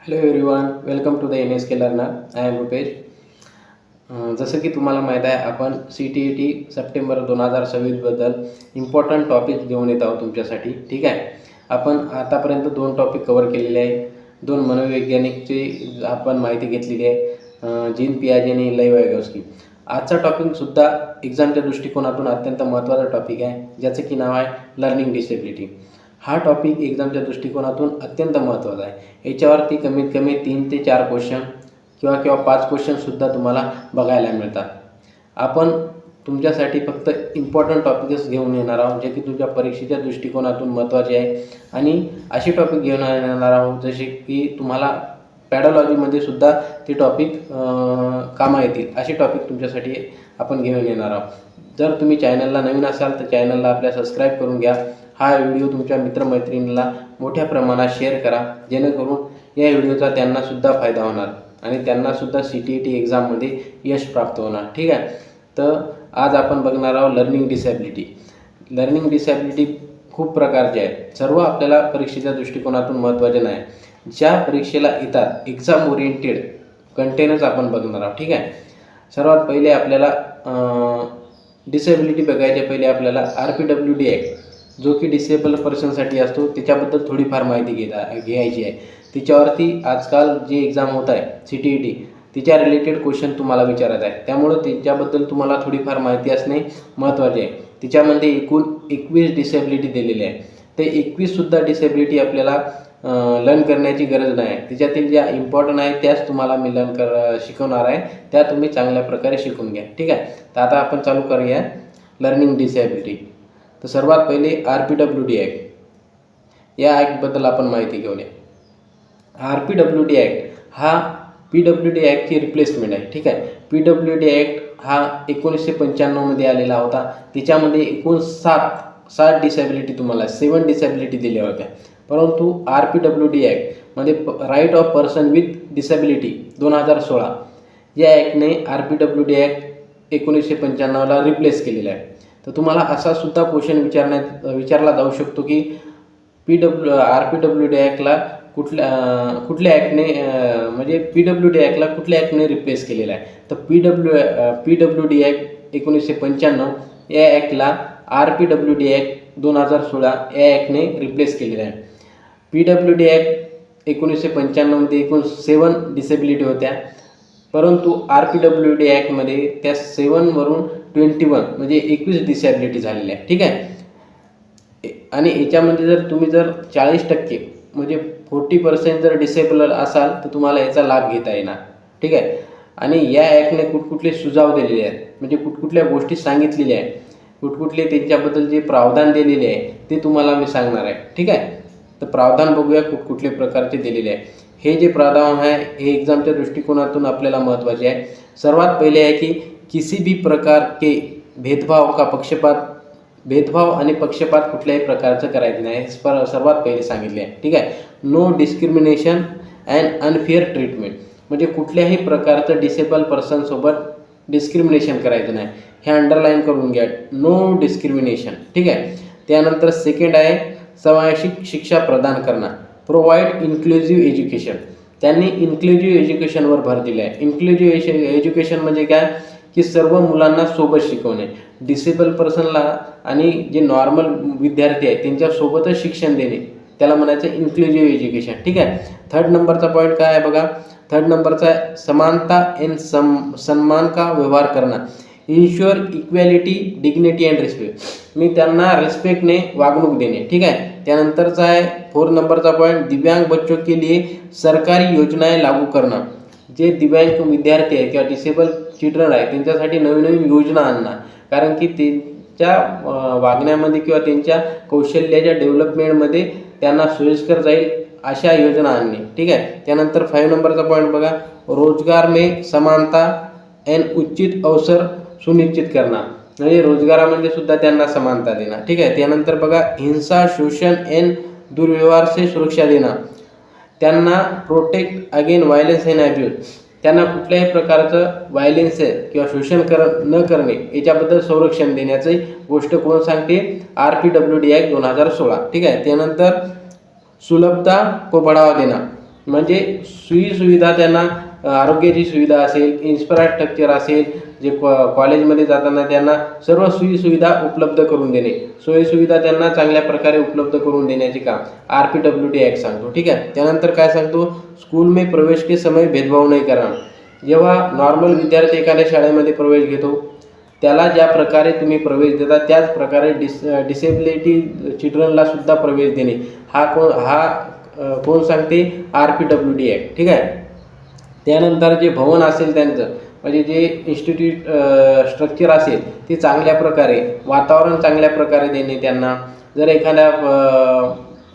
Hello everyone, welcome to the NSK learner. I am Rupesh. जसं की तुम्हाला माहीत आहे, आपण CTET सप्टेंबर 2026बद्दल इम्पॉर्टंट टॉपिक घेऊन येत आहोत तुमच्यासाठी. ठीक आहे. आपण आतापर्यंत 2 टॉपिक कवर केलेले आहे. 2 मनोवैज्ञानिकची आपण माहिती घेतलेली आहे, जीन पियाजे आणि लेव्ह वायगॉस्की. आजचा टॉपिकसुद्धा एक्झामच्या दृष्टिकोनातून अत्यंत महत्त्वाचा टॉपिक आहे, ज्याचं की नाव आहे लर्निंग डिसेबिलिटी. हा टॉपिक एक्झामच्या दृष्टिकोनातून अत्यंत महत्त्वाचा आहे. याच्यावरती कमीत कमी 3 ते 4 क्वेश्चन किंवा 5 क्वेश्चनसुद्धा तुम्हाला बघायला मिळतात. आपण तुमच्यासाठी फक्त इम्पॉर्टंट टॉपिक्स घेऊन येणार आहोत, जे की तुमच्या परीक्षेच्या दृष्टिकोनातून महत्त्वाचे आहे. आणि असे टॉपिक घेऊन येणार आहोत जसे की तुम्हाला पॅडॉलॉजीमध्ये सुद्धा ते टॉपिक कामा येतील. असे टॉपिक तुमच्यासाठी आपण घेऊन येणार आहोत. जर तुम्ही चॅनलला नवीन असाल तर चॅनलला आपल्या सबस्क्राईब करून घ्या. हा व्हिडिओ तुमच्या मित्रमैत्रिणींना मोठ्या प्रमाणात शेअर करा, जेणेकरून या व्हिडिओचा त्यांनासुद्धा फायदा होणार आणि त्यांनासुद्धा CTET एक्झाममध्ये यश प्राप्त होणार. ठीक आहे. तर आज आपण बघणार आहोत लर्निंग डिसेबिलिटी. लर्निंग डिसेबिलिटी खूप प्रकारचे आहेत. सर्व आपल्याला परीक्षेच्या दृष्टिकोनातून महत्त्वाचे नाही. ज्या परीक्षेला येतात एक्झाम ओरिएंटेड कंटेनच आपण बघणार आहोत. ठीक आहे. सर्वात पहिले आपल्याला डिसेबिलिटी बघायच्या पहिले आपल्याला RPWD ॲक्ट, जो की डिसेबल पर्सनसाठी असतो, त्याच्याबद्दल थोडीफार माहिती घ्यायची आहे. त्याच्यावरती आजकाल जे एक्झाम होत आहे CTET, तिच्या रिलेटेड क्वेश्चन तुम्हाला विचारत आहे. त्यामुळं त्याच्याबद्दल तुम्हाला थोडीफार माहिती असणे महत्त्वाचे आहे. त्याच्यामध्ये एकूण 21 डिसेबिलिटी दिलेली आहे. ते 21सुद्धा डिसेबिलिटी आपल्याला लर्न करण्याची गरज नाही आहे. त्याच्यातील ज्या इम्पॉर्टंट आहेत त्याच तुम्हाला मी शिकवणार आहे. त्या तुम्ही चांगल्या प्रकारे शिकून घ्या. ठीक आहे. तर आता आपण चालू करूया लर्निंग डिसेबिलिटी. तर सर्वात पहिले RPWD ॲक्ट, या ॲक्टबद्दल आपण माहिती घेऊया. RPWD ॲक्ट हा PWD ॲक्टची रिप्लेसमेंट आहे. ठीक आहे. PWD ॲक्ट हा 1995मध्ये आलेला होता. त्याच्यामध्ये एकूण 7 डिसेबिलिटी तुम्हाला 7 डिसेबिलिटी दिल्या होत्या. परंतु RPWD ॲक्टमध्ये right of person with disability 2016 या ॲक्टने RPWD ॲक्ट 1995ला रिप्लेस केलेला आहे. तर तुम्हाला असा सुद्धा क्वेश्चन विचारला जाऊ शकतो की RPWD ॲक्टला कुठल्या ॲक्टने म्हणजे PWD ॲक्टला कुठल्या ॲक्टने रिप्लेस केलेला आहे. तर PWD ॲक्ट 1995 या ॲक्टला RPWD ॲक्ट 2016 या ॲक्टने रिप्लेस केलेला आहे. PWD ॲक्ट 1995मध्ये एकूण 7 डिसेबिलिटी होत्या, परंतु RPWD ॲक्टमध्ये त्या 7वरून 21 म्हणजे 21 डिसेबिलिटी झालेल्या आहे. ठीक आहे. आणि याच्यामध्ये जर तुम्ही 40% म्हणजे 40% जर डिसेबल असाल तर तुम्हाला याचा लाभ घेता येणार. ठीक आहे. आणि या ॲक्टने कुठकुठले सुझाव दिलेले आहेत, म्हणजे कुठकुठल्या गोष्टी सांगितलेल्या आहेत, कुठकुठले त्यांच्याबद्दल जे प्रावधान दिलेले आहे ते तुम्हाला मी सांगणार आहे. ठीक आहे. तर प्रावधान बघूया कुठकुठले प्रकारचे दिलेले आहे. हे जे प्रावधान आहे हे एक्झामच्या दृष्टिकोनातून आपल्याला महत्त्वाचे आहे. सर्वात पहिले आहे की किसी भी प्रकार के भेदभाव आणि पक्षपात कुठल्याही प्रकारचं करायचं नाही, हे सर्वात पहिले सांगितले आहे. ठीक आहे. No discrimination and unfair treatment, म्हणजे कुठल्याही प्रकारचं डिसेबल पर्सनसोबत डिस्क्रिमिनेशन करायचं नाही. हे अंडरलाईन करून घ्या, नो डिस्क्रिमिनेशन. ठीक आहे. त्यानंतर सेकंड आहे समावेशिक शिक्षा प्रदान करणं, प्रोव्हाइड इन्क्लुझिव्ह एज्युकेशन. त्यांनी इन्क्लुझिव्ह एज्युकेशनवर भर दिला आहे. इन्क्लुझिव्ह एज्युकेशन म्हणजे काय की सर्व मुलांना सोबत शिकवणे, डिसेबल पर्सनला आणि जे नॉर्मल विद्यार्थी आहेत त्यांच्यासोबतच शिक्षण देणे, त्याला म्हणायचं इन्क्लुझिव्ह एज्युकेशन. ठीक आहे. थर्ड नंबरचा पॉईंट काय आहे बघा. थर्ड नंबरचा आहे समानता एन सन्मान का व्यवहार करणं, इन्श्युअर इक्वॅलिटी डिग्निटी अँड रिस्पेक्ट, मी त्यांना रिस्पेक्टने वागणूक देणे. ठीक आहे. त्यानंतरचा आहे 4 नंबरचा पॉईंट दिव्यांग बच्चों के लिए सरकारी योजनाएं लागू करणं, जे दिव्यांग विद्यार्थी आहे किंवा डिसेबल चिल्ड्रन आहे त्यांच्यासाठी नवीन नवीन योजना आणणं, कारण की त्यांच्या वागण्यामध्ये किंवा त्यांच्या कौशल्याच्या डेव्हलपमेंटमध्ये त्यांना सोयीस्कर जाईल अशा योजना आणणे. ठीक आहे. त्यानंतर 5 नंबरचा पॉईंट बघा, रोजगार में समानता एंड उचित अवसर सुनिश्चित करणं, म्हणजे रोजगारामध्ये सुद्धा त्यांना समानता देणं. ठीक आहे. त्यानंतर बघा हिंसा शोषण एंड दुर्व्यवहार से सुरक्षा देणं, त्यांना protect again violence and abuse, त्यांना कुठल्याही प्रकारचं व्हायलन्स किंवा शोषण न करणे याच्याबद्दल संरक्षण देण्याची गोष्ट कोण सांगते, RPWD ॲक्ट 2016. ठीक आहे. त्यानंतर सुलभता को बढ़ावा देना, म्हणजे सुविधा त्यांना आरोग्याची सुविधा असेल, इन्फ्रास्ट्रक्चर असेल, जे कॉलेजमध्ये जाताना त्यांना सर्व सुविधा उपलब्ध करून देणे, सोयीसुविधा त्यांना चांगल्या प्रकारे उपलब्ध करून देण्याचे काम RPWD ॲक्ट सांगतो. ठीक आहे. त्यानंतर काय सांगतो, स्कूल में प्रवेश के समय भेदभाव नाही करना. जेव्हा नॉर्मल विद्यार्थी एखाद्या शाळेमध्ये प्रवेश घेतो, त्याला ज्या प्रकारे तुम्ही प्रवेश देता त्याच प्रकारे डिसेबिलिटी चिल्ड्रनला सुद्धा प्रवेश देणे हा कोण सांगते, RPWD ॲक्ट. ठीक आहे. त्यानंतर जे भवन असेल त्यांचं, म्हणजे जे इन्स्टिट्यूट स्ट्रक्चर असेल ते चांगल्या प्रकारे, वातावरण चांगल्या प्रकारे देणे त्यांना. जर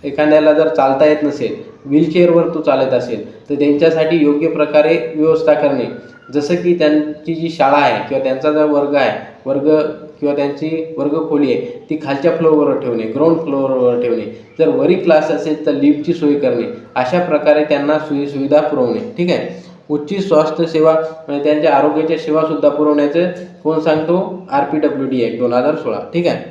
एखाद्याला जर चालता येत नसेल, व्हीलचेअरवर तो चालत असेल, तर त्यांच्यासाठी योग्य प्रकारे व्यवस्था करणे. जसं की त्यांची जी शाळा आहे किंवा त्यांचा जो वर्ग किंवा त्यांची वर्गखोली आहे ती खालच्या फ्लोअरवर ठेवणे, ग्राउंड फ्लोअरवर ठेवणे. जर वरी क्लास असेल तर लिफ्टची सोय करणे. अशा प्रकारे त्यांना सुविधा पुरवणे. ठीक आहे. उच्च स्वास्थ्य सेवा म्हणजे त्यांच्या आरोग्याच्या सेवासुद्धा पुरवण्याचं कोण सांगतो, RPWD ॲक्ट 2016. ठीक आहे.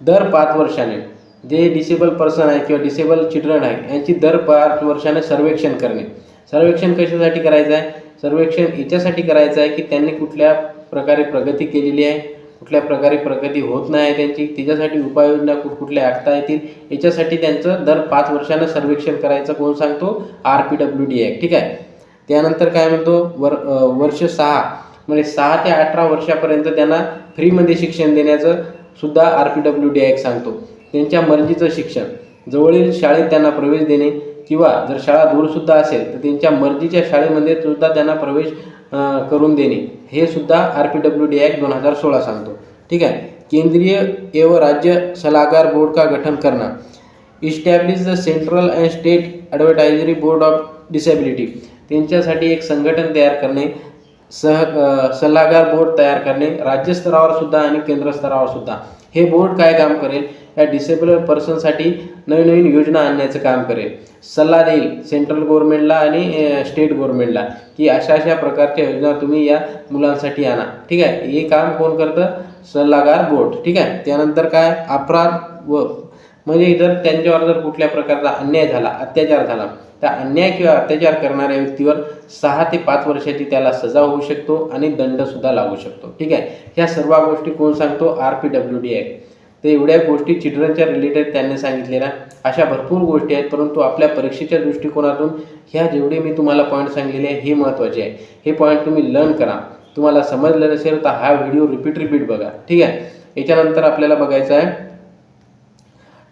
दर 5 वर्षाने जे डिसेबल पर्सन आहे किंवा डिसेबल चिल्ड्रन आहे यांची दर 5 वर्षाने सर्वेक्षण करणे. सर्वेक्षण कशासाठी करायचं आहे, सर्वेक्षण याच्यासाठी करायचं आहे की त्यांनी कुठल्या प्रकारे प्रगती केलेली आहे, कुठल्या प्रकारे प्रगती होत नाही आहे त्यांची, त्याच्यासाठी उपाययोजना कुठल्या आखता येतील, याच्यासाठी त्यांचं दर 5 वर्षानं सर्वेक्षण करायचं कोण सांगतो, RPWD ॲक्ट. ठीक आहे. त्यानंतर काय म्हणतो, वर्ष 6 म्हणजे 6 ते 18 वर्षापर्यंत त्यांना फ्रीमध्ये शिक्षण देण्याचं सुद्धा RPWD ॲक्ट सांगतो. त्यांच्या मर्जीचं शिक्षण, जवळील शाळेत त्यांना प्रवेश देणे किंवा जर शाळा दूरसुद्धा असेल तर त्यांच्या मर्जीच्या शाळेमध्ये सुद्धा त्यांना प्रवेश करून देणे, हे सुद्धा RPWD ॲक्ट 2016 सांगतो. ठीक आहे. केंद्रीय एवं राज्य सल्लागार बोर्ड का गठन करना. Establish the central and state advisory board of disability. त्यांच्यासाठी एक संघटन तयार करणे, सल्लागार बोर्ड तयार करणे, राज्यस्तरावर सुद्धा आणि केंद्र स्तरावर सुद्धा. हे बोर्ड काय काम करेल, या डिसेबल पर्सनसाठी नवीन योजना आणण्याचं काम करेल. सल्ला देईल सेंट्रल गव्हर्नमेंटला आणि स्टेट गव्हर्नमेंटला की अशा प्रकारच्या योजना तुम्ही या मुलांसाठी आणा. ठीक आहे. हे काम कोण करतं, सल्लागार बोर्ड. ठीक आहे. त्यानंतर काय, अपराध म्हणजे जर त्यांच्यावर जर कुठल्या प्रकारचा अन्याय झाला, अत्याचार झाला, त्या अन्याय किंवा अत्याचार करणाऱ्या व्यक्तीवर 6 ते 5 वर्षाची त्याला सजा होऊ शकतो आणि दंडसुद्धा लागू शकतो. ठीक आहे. ह्या सर्व गोष्टी कोण सांगतो, RPWD ॲक्ट. तर एवढ्या गोष्टी चिल्ड्रनच्या रिलेटेड त्यांनी सांगितलेल्या अशा भरपूर गोष्टी आहेत, परंतु आपल्या परीक्षेच्या दृष्टिकोनातून ह्या जेवढे मी तुम्हाला पॉईंट सांगलेले आहे हे महत्त्वाचे आहे. हे पॉईंट तुम्ही लर्न करा. तुम्हाला समजलं नसेल तर हा व्हिडिओ रिपीट बघा. ठीक आहे. याच्यानंतर आपल्याला बघायचं आहे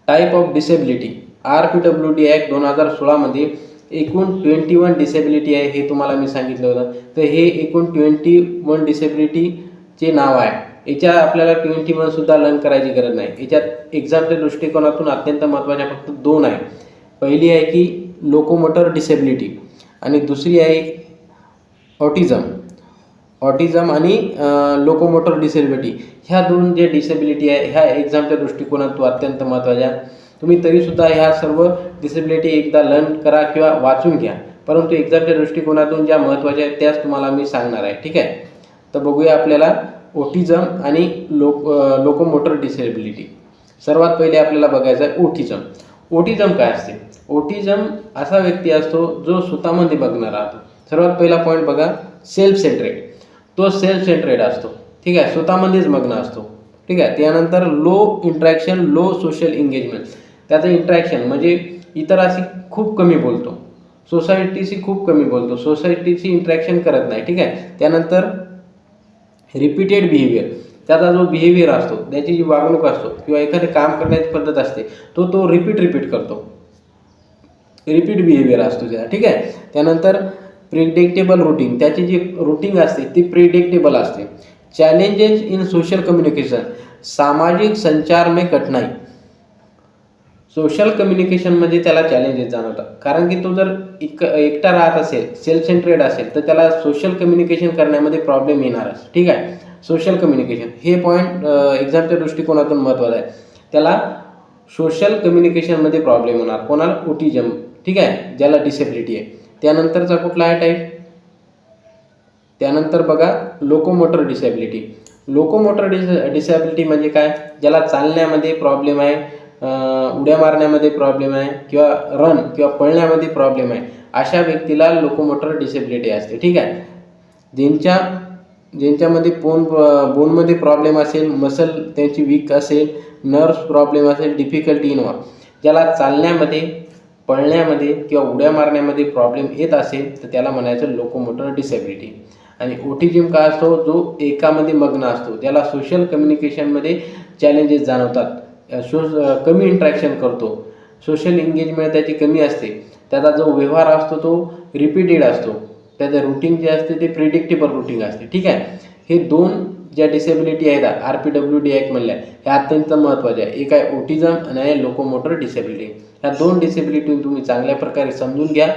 type of disability. RPWD act 2016 मध्ये एकूण 21 डिसेबिलिटी आहे, हे तुम्हाला मी सांगितलं होतं. तर हे एकूण 21 डिसेबिलिटीचे नाव आहे. याच्या आपल्याला 21 सुद्धा लर्न करायची गरज नाही. याच्यात एक्झामच्या दृष्टिकोनातून अत्यंत महत्त्वाच्या फक्त 2 आहे. पहिली आहे की लोकोमोटर डिसेबिलिटी आणि दुसरी आहे ऑटिझम आणि लोकोमोटर डिसेबिलिटी. ह्या 2 जे डिसेबिलिटी आहे ह्या एक्झामच्या दृष्टिकोनातून अत्यंत महत्त्वाच्या. तुम्ही तरीसुद्धा ह्या सर्व डिसेबिलिटी एकदा लर्न करा किंवा वाचून घ्या, परंतु एक्झामच्या दृष्टिकोनातून ज्या महत्त्वाच्या आहेत त्याच तुम्हाला मी सांगणार आहे. ठीक आहे. तर बघूया आपल्याला ऑटिझम आणि लोकोमोटर डिसेबिलिटी. सर्वात पहिले आपल्याला बघायचं आहे ऑटिझम. ऑटिझम काय असते, ऑटिझम असा व्यक्ती असतो जो स्वतःमध्ये बघणारा राहतो. सर्वात पहिला पॉईंट बघा, सेल्फ सेंट्रेड. तो सेल्फ सेंट्रेड असतो. ठीक आहे. स्वतःमध्येच मग्न असतो. ठीक आहे. त्यानंतर low interaction, low social engagement. त्याचं इंटरॅक्शन म्हणजे इतरांशी खूप कमी बोलतो, सोसायटीशी खूप कमी बोलतो, सोसायटीशी इंटरॅक्शन करत नाही. ठीक आहे. त्यानंतर रिपीटेड बिहेवियर. त्याचा जो बिहेवियर असतो, त्याची जी वागणूक असतो किंवा एखादे काम करण्याची पद्धत असते तो रिपीट करतो, रिपीट बिहेवियर असतो त्याचा. ठीक आहे. त्यानंतर प्रिडिक्टेबल रुटीन. त्याची जी रुटीन असते ती प्रिडिक्टेबल असते. Challenges in social communication. सामाजिक संचार में कठिनाई. सोशल कम्युनिकेशनमध्ये त्याला चॅलेंजेस जाणवतात, कारण की तो जर एकटा राहत असेल, सेल्फ सेंट्रेड असेल, तर त्याला सोशल कम्युनिकेशन करण्यामध्ये प्रॉब्लेम येणारच. ठीक आहे. सोशल कम्युनिकेशन हे पॉईंट एक्झामच्या दृष्टिकोनातून महत्त्वाचं आहे. त्याला सोशल कम्युनिकेशनमध्ये प्रॉब्लेम होणार. कोणाला, ऑटिझम. ठीक आहे, ज्याला डिसेबिलिटी आहे. त्यानंतरचा कुठला आहे टाईप, त्यानंतर बघा लोकोमोटर डिसेबिलिटी. लोकोमोटर डिसेबिलिटी म्हणजे काय, ज्याला चालण्यामध्ये प्रॉब्लेम आहे, उड्या मारण्यामध्ये प्रॉब्लेम आहे किंवा रन किंवा पळण्यामध्ये प्रॉब्लेम आहे, अशा व्यक्तीला लोकोमोटर डिसेबिलिटी असते. ठीक आहे. ज्यांच्यामध्ये बोनमध्ये प्रॉब्लेम असेल, मसल त्यांची वीक असेल, नर्व्स प्रॉब्लेम असेल, डिफिकल्टी इन वॉक, ज्याला चालण्यामध्ये, पळण्यामध्ये किंवा उड्या मारण्यामध्ये प्रॉब्लेम येत असेल तर त्याला म्हणायचं लोकोमोटर डिसेबिलिटी. आणि ओटिझम काय असतो, जो एकामध्ये मग्न असतो, त्याला सोशल कम्युनिकेशनमध्ये चॅलेंजेस जाणवतात, कमी इंट्रॅक्शन करतो, सोशल एंगेजमेंट त्याची कमी असते, त्याचा जो व्यवहार असतो तो रिपीटेड असतो, त्याचं रुटीन जे असते ते प्रिडिक्टेबल रुटीन असते. ठीक आहे. हे दोन ज्या डिसेबिलिटी आहेत RPWD ॲक्ट म्हणल्या, ह्या अत्यंत महत्त्वाच्या आहे. एक आहे ओटिझम आणि आहे लोकोमोटर डिसेबिलिटी. ह्या दोन डिसेबिलिटी तुम्ही चांगल्या प्रकारे समजून घ्या.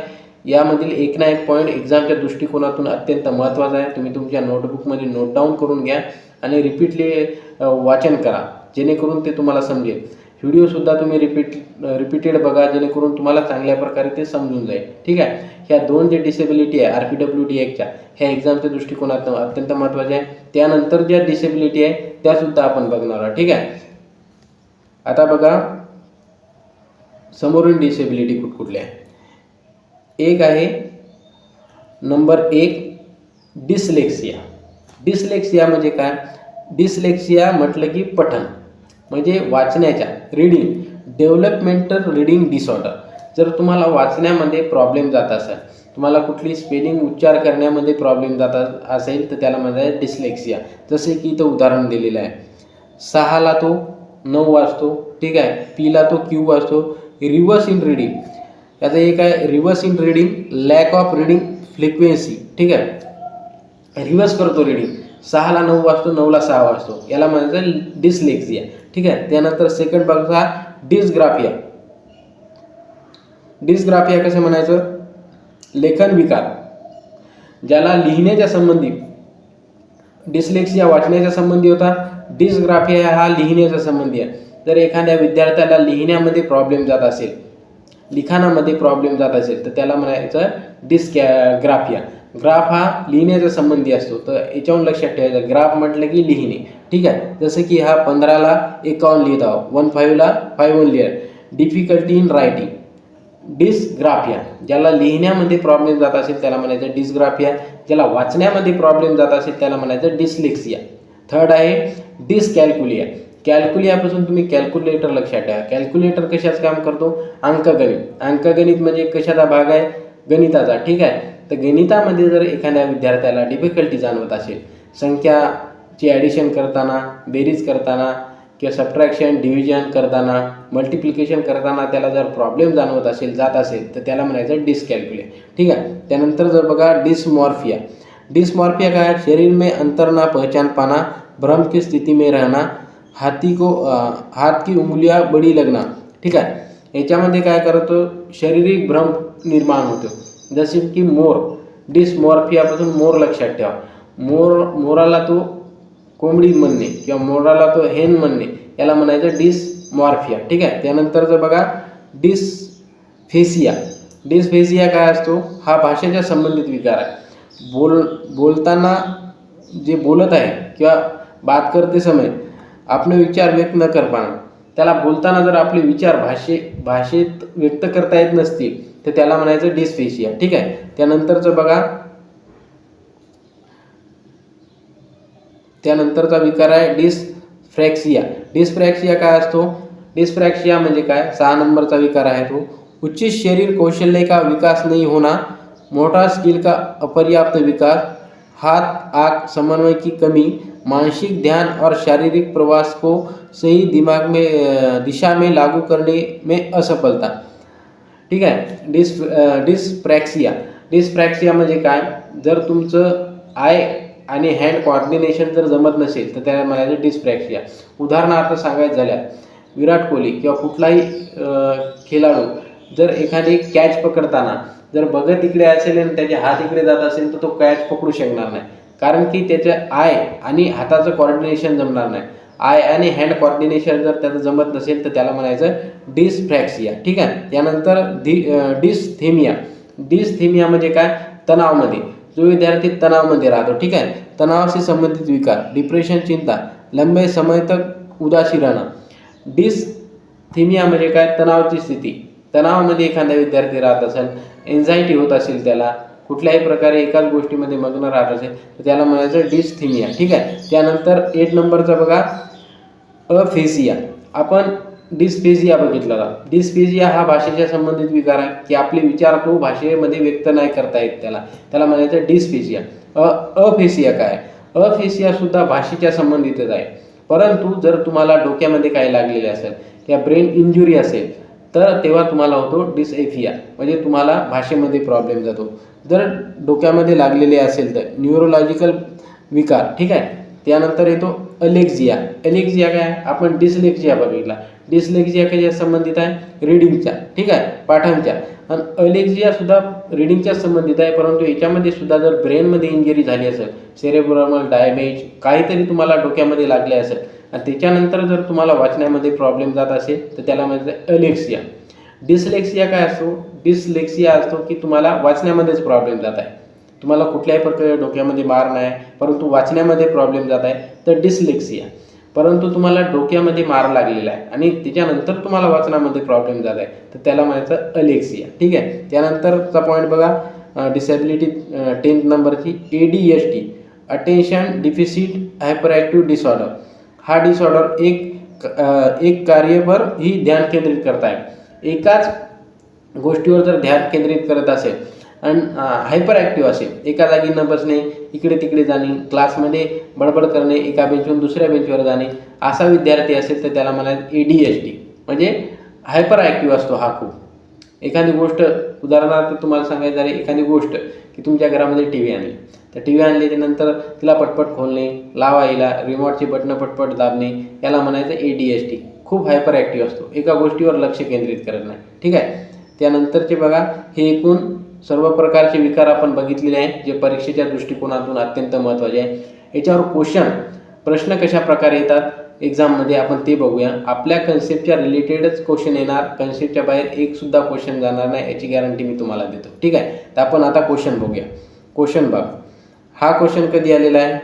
यामधील एक ना एक पॉईंट एक्झामच्या दृष्टिकोनातून अत्यंत महत्त्वाचा आहे. तुम्ही तुमच्या नोटबुकमध्ये नोट डाऊन करून घ्या आणि रिपीटली वाचन करा, जेणेकरून ते तुम्हाला समजेल. व्हिडिओसुद्धा तुम्ही रिपीटेड बघा, जेणेकरून तुम्हाला चांगल्या प्रकारे ते समजून जाईल. ठीक आहे. ह्या दोन जे डिसेबिलिटी आहे RPWD ॲक्टच्या, ह्या एक्झामच्या दृष्टिकोनातून अत्यंत महत्त्वाच्या आहे. त्यानंतर ज्या डिसेबिलिटी आहे त्यासुद्धा आपण बघणार आहोत. ठीक आहे. आता बघा समोरील डिसेबिलिटी कुठकुठल्या आहे. एक आहे नंबर 1 डिसलेक्सिया. डिसलेक्सिया म्हणजे काय? डिसलेक्सिया म्हटलं की पठण म्हणजे वाचण्याच्या, रीडिंग, डेव्हलपमेंटल रीडिंग डिसऑर्डर. जर तुम्हाला वाचण्यामध्ये प्रॉब्लेम जात असेल, तुम्हाला कुठली स्पेलिंग उच्चार करण्यामध्ये प्रॉब्लेम जात असेल तर त्याला म्हणायचं डिसलेक्सिया. जसे की इथं उदाहरण दिलेलं आहे, 6ला तो 9 वाचतो. ठीक आहे. Pला तो Q वाचतो. रिव्हर्स इन रीडिंग, याचं एक आहे reverse in reading, lack of reading frequency. ठीक आहे. रिव्हर्स करतो रीडिंग, 6ला 9 वाचतो, 9ला 6 वाचतो, याला म्हणायचं डिसलेक्सिया. ठीक आहे. त्यानंतर सेकंड बघा डिस्ग्राफिया. डिस्ग्राफिया कसं म्हणायचं? लेखन विकार, ज्याला लिहिण्याच्या संबंधी, डिसलेक्सिया वाचण्याच्या संबंधी होता, डिस्ग्राफिया हा लिहिण्याच्या संबंधी आहे. जर एखाद्या विद्यार्थ्याला लिहिण्यामध्ये प्रॉब्लेम जात असेल, लिखाणामध्ये प्रॉब्लेम जात असेल तर त्याला म्हणायचं डिस्ग्राफिया. ग्राफ हा लिहिण्याच्या संबंधी असतो, तर याच्यावरून लक्षात ठेवायचं, ग्राफ म्हटलं की लिहिणे. ठीक आहे. जसं की हा 15ला 51 लिहित आहोत, 15ला 51 लिहा. Difficulty in writing, dysgraphia. ज्याला लिहिण्यामध्ये प्रॉब्लेम जात असेल त्याला म्हणायचं डिस्ग्राफिया. ज्याला वाचण्यामध्ये प्रॉब्लेम जात असेल त्याला म्हणायचं डिसलेक्सिया. थर्ड आहे डिसकॅल्क्युलिया. कॅल्क्युलियापासून तुम्ही कॅल्क्युलेटर लक्षात ठेवा. कॅल्क्युलेटर कशाचं काम करतो? अंकगणित. अंकगणित म्हणजे कशाचा भाग आहे? गणिताचा. ठीक आहे. तर गणितामध्ये जर एखाद्या विद्यार्थ्याला डिफिकल्टी जाणवत असेल, संख्याची ॲडिशन करताना, बेरीज करताना किंवा सबट्रॅक्शन, डिव्हिजन करताना, मल्टिप्लिकेशन करताना त्याला जर प्रॉब्लेम जाणवत असेल, जात असेल तर त्याला म्हणायचं डिसकॅल्क्युलिया. ठीक आहे. त्यानंतर जर बघा डिस्मॉर्फिया. डिस्मॉर्फिया काय? शरीर में अंतर ना पहचान पाना, भ्रम की स्थिति में रहना, हाथ की उंगलियां बड़ी लगना. ठीक आहे. याच्यामध्ये काय करतो? शारीरिक भ्रम निर्माण होतो. जसे की मोर, डिस्मॉर्फियापासून मोर लक्षात ठेवा. मोराला तो कोंबडी म्हणणे किंवा मोराला तो हेन म्हणणे, याला म्हणायचं डिस्मॉर्फिया. ठीक आहे. त्यानंतर जर बघा डिस्फेसिया. डिस्फेसिया काय असतो? हा भाषेच्या संबंधित विकार आहे. बोलताना जे बोलत आहे किंवा बात करते समय आपले विचार व्यक्त न कर पाना, त्याला बोलताना जर आपले विचार भाषेत व्यक्त करता येत नसतील तर त्याला म्हणायचं डिस्फेसिया. ठीक आहे. त्यानंतरचं बघा, त्यानंतरचा विकार आहे डिस्फ्रॅक्सिया. डिस्फ्रॅक्सिया काय असतो? डिस्फ्रॅक्सिया म्हणजे काय? 6 नंबरचा विकार आहे तो. उच्च शरीर कौशल्य का विकास नहीं होना, मोटर स्किल का अपर्याप्त विकास, हाथ आँख समन्वय की कमी, मानसिक ध्यान और शारीरिक प्रवास को सही दिमाग में दिशा में लागू करने में असफलता. ठीक आहे. डिस्प्रॅक्सिया. डिस्प्रॅक्सिया म्हणजे काय? जर तुमचं आय आणि हँड कॉर्डिनेशन जर जमत नसेल तर त्याला म्हणायचं डिस्प्रॅक्सिया. उदाहरणार्थ सांगायचं झाल्या, विराट कोहली किंवा कुठलाही खेळाडू जर एखादी कॅच पकडताना जर बघत इकडे असेल आणि त्याचे हात इकडे जात असेल तर तो कॅच पकडू शकणार नाही, कारण की त्याच्या आय आणि हाताचं कॉर्डिनेशन जमणार नाही. आय आणि हँड कॉर्डिनेशन जर त्याचं जमत नसेल तर त्याला म्हणायचं डिस्फ्रॅक्सिया. ठीक आहे. त्यानंतर डिस्थेमिया. डिस्थेमिया म्हणजे काय? तणावमध्ये, जो विद्यार्थी तणावमध्ये राहतो. ठीक आहे. तणावाशी संबंधित विकार, डिप्रेशन, चिंता, लंबे समय तक उदासी रहना. थिमिया म्हणजे काय, तणावाची स्थिती, तणावामध्ये एखादा विद्यार्थी राहत असेल, एन्झायटी होत असेल, त्याला कुठल्याही प्रकारे एकाच गोष्टीमध्ये मग्न राहत असेल तर त्याला म्हणायचं डिसथिमिया. ठीक आहे. त्यानंतर 8 नंबरचा बघा अफेसिया. आपण डिस्पेजिया बघितलेला. डिस्पेजिया हा भाषेच्या संबंधित विकार आहे की आपले विचार तो भाषेमध्ये व्यक्त नाही करता येत, त्याला म्हणायचं डिस्पेजिया. अफेसिया काय, अफेसिया सुद्धा भाषेच्या संबंधितच आहे, परंतु जर तुम्हाला डोक्यामध्ये काय लागलेले असेल किंवा ब्रेन इंजुरी असेल तर तेव्हा तुम्हाला होतो डिसएफिया, म्हणजे तुम्हाला भाषेमध्ये प्रॉब्लेम जातो. जर डोक्यामध्ये लागलेले असेल तर न्यूरोलॉजिकल विकार. ठीक आहे. त्यानंतर येतो अलेक्झिया. अलेक्झिया काय, आपण डिसलेक्झिया बघितला. डिसलेक्झिया कशा संबंधित आहे, रीडिंगच्या. ठीक आहे, पाठांच्या. आणि अलेक्झिया सुद्धा रीडिंगच्या संबंधित आहे, परंतु याच्यामध्ये सुद्धा जर ब्रेनमध्ये इंजरी झाली असेल, सेरेब्रल डॅमेज काहीतरी तुम्हाला डोक्यामध्ये लागले असेल आणि त्याच्यानंतर जर तुम्हाला वाचण्यामध्ये प्रॉब्लेम जात असेल तर त्याला म्हणजे अलेक्सिया. डिसलेक्सिया काय असतो, डिसलेक्सिया असतो की तुम्हाला वाचण्यामध्येच प्रॉब्लेम जात आहे, तुम्हाला कुठल्याही प्रकारे डोक्यामध्ये मार नाही परंतु वाचण्यामध्ये प्रॉब्लेम जात आहे तर डिसलेक्सिया. परंतु तुम्हाला डोक्यामध्ये मार लागलेला आहे आणि त्याच्यानंतर तुम्हाला वाचनामध्ये प्रॉब्लेम जात आहे तर त्याला म्हणायचं अलेक्सिया. ठीक आहे. त्यानंतरचा पॉईंट बघा डिसेबिलिटी 10th नंबरची ADHD, attention deficit hyper active disorder. हा डिसऑर्डर एक कार्यभर ही ध्यान केंद्रित करत आहे, एकाच गोष्टीवर जर ध्यान केंद्रित करत असेल आणि हायपर ॲक्टिव्ह असेल, एका जागी न बसणे, इकडे तिकडे जाणे, क्लासमध्ये बडबड करणे, एका बेंचवरून दुसऱ्या बेंचवर जाणे, असा विद्यार्थी असेल तर त्याला म्हणायचं ADHD, म्हणजे हायपर ॲक्टिव्ह असतो हा खूप. एखादी गोष्ट उदाहरणार्थ तुम्हाला सांगायचं झाले, एखादी गोष्ट की तुमच्या घरामध्ये TV आणली, तर TV आणल्याच्यानंतर तिला पटपट खोलणे, लावायला रिमोटची बटणं पटपट दाबणे, याला म्हणायचं ADHD. खूप हायपर ॲक्टिव्ह असतो, एका गोष्टीवर लक्ष केंद्रित करत नाही. ठीक आहे. त्यानंतरचे बघा हे एकूण सर्व प्रकारचे विकार आपण बघितलेले आहे जे परीक्षेच्या दृष्टिकोनातून अत्यंत महत्त्वाचे आहे. याच्यावर प्रश्न कशा प्रकारे येतात एक्झाममध्ये आपण ते बघूया. आपल्या कन्सेप्टच्या रिलेटेडच क्वेश्चन येणार, कन्सेप्टच्या बाहेर एक सुद्धा क्वेश्चन जाणार नाही याची गॅरंटी मी तुम्हाला देतो. ठीक आहे. तर आपण आता क्वेश्चन बघूया. क्वेश्चन बघ, हा क्वेश्चन कधी आलेला आहे,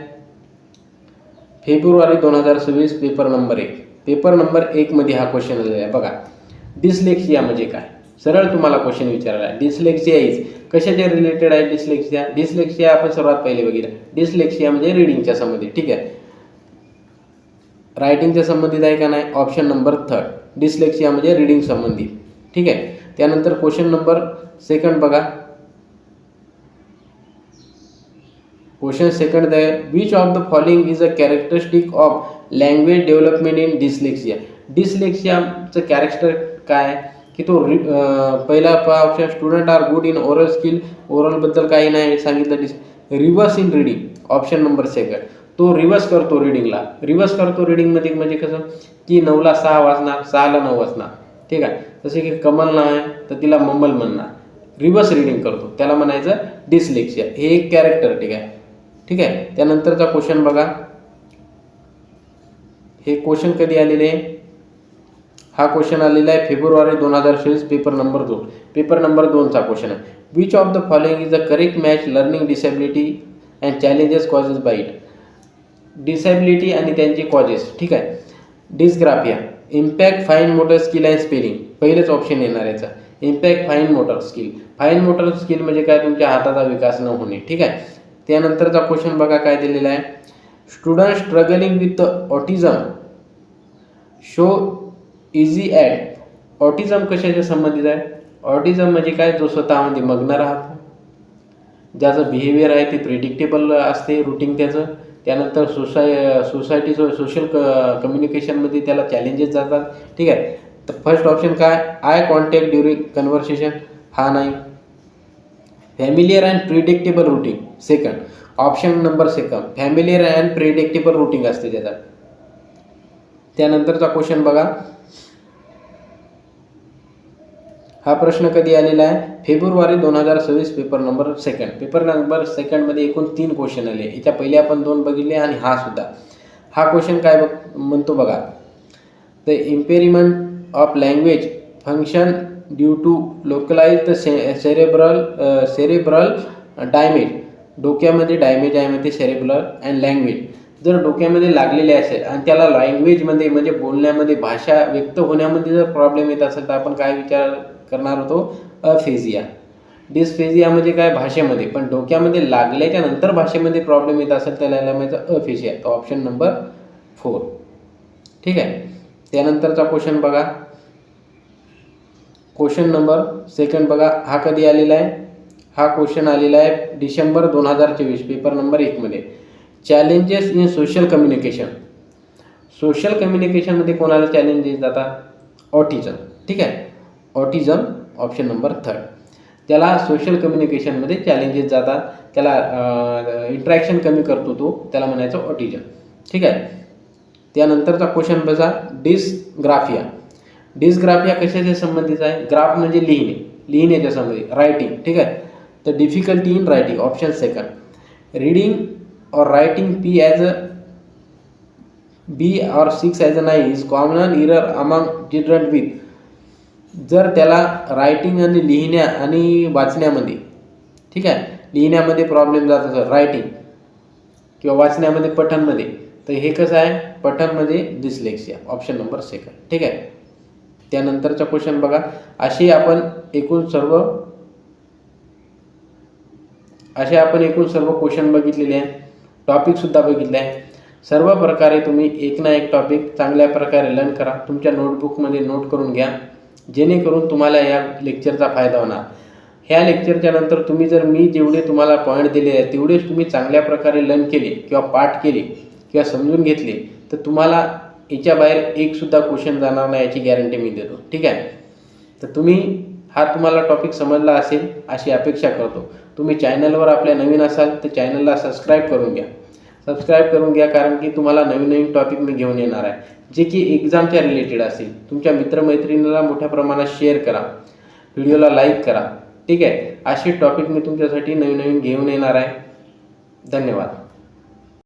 फेब्रुवारी 2026, पेपर नंबर 1. पेपर नंबर 1 मध्ये हा क्वेश्चन आलेला आहे. बघा डिसलेक्सिया म्हणजे काय, सरळ तुम्हाला क्वेश्चन विचारला आहे. डिसलेक्सिया इज कशाच्या रिलेटेड आहे डिसलेक्सिया. डिसलेक्सिया आपण सर्वात पहिले बघितलं, डिसलेक्सिया म्हणजे रीडिंगच्या संबंधित. ठीक आहे. रायटिंगच्या संबंधित आहे का नाही, ऑप्शन नंबर 3. डिसलेक्सिया म्हणजे रीडिंग संबंधित. ठीक आहे. त्यानंतर क्वेश्चन नंबर 2 बघा. क्वेश्चन 2 आहे, which of the following is a characteristic of language development in dyslexia. डिसलेक्सियाचं कॅरेक्टर काय की तो पहिला option student are good in oral skill. ओरलबद्दल काही नाही सांगितलं. Reverse in reading, option number 2. तो रिव्हर्स करतो रीडिंगला. रिव्हर्स करतो रीडिंगमध्ये म्हणजे कसं की 9ला 6 वाजणार, 6ला 9 वाजणार. ठीक आहे. जसे की कमल नाव आहे तर तिला मम्मल म्हणणार, रिव्हर्स रीडिंग करतो, त्याला म्हणायचं डिसलेक्सिया. हे एक कॅरेक्टर. ठीक आहे. ठीक आहे. त्यानंतरचा क्वेश्चन बघा. हे क्वेश्चन कधी आलेले आहे, हा क्वेश्चन आलेला आहे फेब्रुवारी 2026, पेपर नंबर 2. पेपर नंबर 2चा क्वेश्चन आहे, which of the following is the correct match learning disability and challenges causes by it. Disability आणि त्यांचे कॉजेस. ठीक आहे. Dysgraphia, impact fine motor skill and spelling, पहिलेच ऑप्शन येणार याचा. Impact fine motor skill. Fine motor skill म्हणजे काय, तुमच्या हाताचा विकास न होणे. ठीक आहे. त्यानंतरचा क्वेश्चन बघा काय दिलेला आहे, student struggling with autism show easy ad. Autism कशाच्या संबंधित आहे, ऑटिझम म्हणजे काय, जो स्वतःमध्ये मग्न राहतो, ज्याचं बिहेवियर आहे ते प्रिडिक्टेबल असते रुटीन त्याचं. त्यानंतर सोसायटीचं सोशल कम्युनिकेशनमध्ये त्याला चॅलेंजेस जातात. ठीक आहे. तर फर्स्ट ऑप्शन काय, आय कॉन्टॅक्ट ड्युरिंग कन्व्हर्सेशन, हा नाही. Familiar and predictable routine, 2nd. Option number 2, familiar and predictable routine असते त्याचा. त्यानंतरचा क्वेश्चन बघा. हा प्रश्न कधी आलेला आहे, फेब्रुवारी 2026, पेपर नंबर 2. पेपर नंबर 2 मध्ये एकूण 3 क्वेश्चन आले. याच्या पहिले आपण 2 बघितले आणि हा सुद्धा. हा क्वेश्चन काय म्हणतो बघा, the impairment of language function due to localize cerebral damage. डोक्यामध्ये डॅमेज आहे म्हणते सेरेब्रल अँड लँग्वेज. जर डोक्यामध्ये लागलेले असेल आणि त्याला लँग्वेजमध्ये म्हणजे बोलण्यामध्ये भाषा व्यक्त होण्यामध्ये जर प्रॉब्लेम येत असेल तर आपण काय विचार करणार होतो, अफेजिया. डिस्फेजिया म्हणजे काय, भाषेमध्ये, पण डोक्यामध्ये लागल्याच्या नंतर भाषेमध्ये प्रॉब्लेम येत असेल त्याला म्हणायचं अफेजिया. तो ऑप्शन नंबर 4. ठीक आहे. त्यानंतरचा क्वेश्चन बघा, क्वेश्चन नंबर 2 बघा. हा कधी आलेला आहे, हा क्वेश्चन आलेला आहे डिसेंबर 2024, पेपर नंबर 1 मध्ये. Challenges in social communication. Social कम्युनिकेशनमध्ये कोणाला चॅलेंजेस जातात, ऑटिझम. ठीक आहे, ऑटिझम ऑप्शन नंबर 3. त्याला सोशल कम्युनिकेशनमध्ये चॅलेंजेस जातात, त्याला इंट्रॅक्शन कमी करतो तो, त्याला म्हणायचं ऑटिझम. ठीक आहे. त्यानंतरचा क्वेश्चन बघा, डिस्ग्राफिया. डिस्ग्राफिया कशाच्या संबंधित आहे, ग्राफ म्हणजे लिहिण्याच्या संबंधित, रायटिंग. ठीक आहे, तर difficulty in writing option 2. Reading or writing P as a B or 6 as a 9 is common error among children with. जर त्याला रायटिंग आणि लिहिण्या आणि वाचण्यामध्ये, ठीक आहे, लिहिण्यामध्ये प्रॉब्लेम जात असेल, रायटिंग किंवा वाचण्यामध्ये, पठणमध्ये, तर हे कसं आहे, पठणमध्ये डिस्लेक्सिया, ऑप्शन नंबर 2. ठीक आहे. त्यानंतरचा क्वेश्चन बघा. असे आपण एकूण सर्व क्वेश्चन बघितलेले आहे, टॉपिकसुद्धा बघितले आहे. सर्व प्रकारे तुम्ही एक ना एक टॉपिक चांगल्या प्रकारे लर्न करा, तुमच्या नोटबुकमध्ये नोट करून घ्या, जेणेकरून तुम्हाला या लेक्चरचा फायदा होणार. ह्या लेक्चरच्या नंतर तुम्ही जर मी जेवढे तुम्हाला पॉईंट दिले आहेत तेवढेच तुम्ही चांगल्या प्रकारे लर्न केले किंवा पाठ केले किंवा समजून घेतले तर तुम्हाला याच्या बाहेर एकसुद्धा क्वेश्चन जाणार नाही याची गॅरंटी मी देतो. ठीक आहे. तर तुम्हाला टॉपिक समजला असेल अशी अपेक्षा करतो. तुम्ही चॅनलवर आपल्या नवीन असाल तर चॅनलला सबस्क्राईब करून घ्या, कारण की तुम्हाला नवीन टॉपिक मी घेऊन येणार आहे जे की एक्झामच्या रिलेटेड असेल. तुमच्या मित्रमैत्रिणीला मोठ्या प्रमाणात शेअर करा, व्हिडिओला लाईक करा. ठीक आहे. असे टॉपिक मी तुमच्यासाठी नवीन घेऊन येणार आहे. धन्यवाद.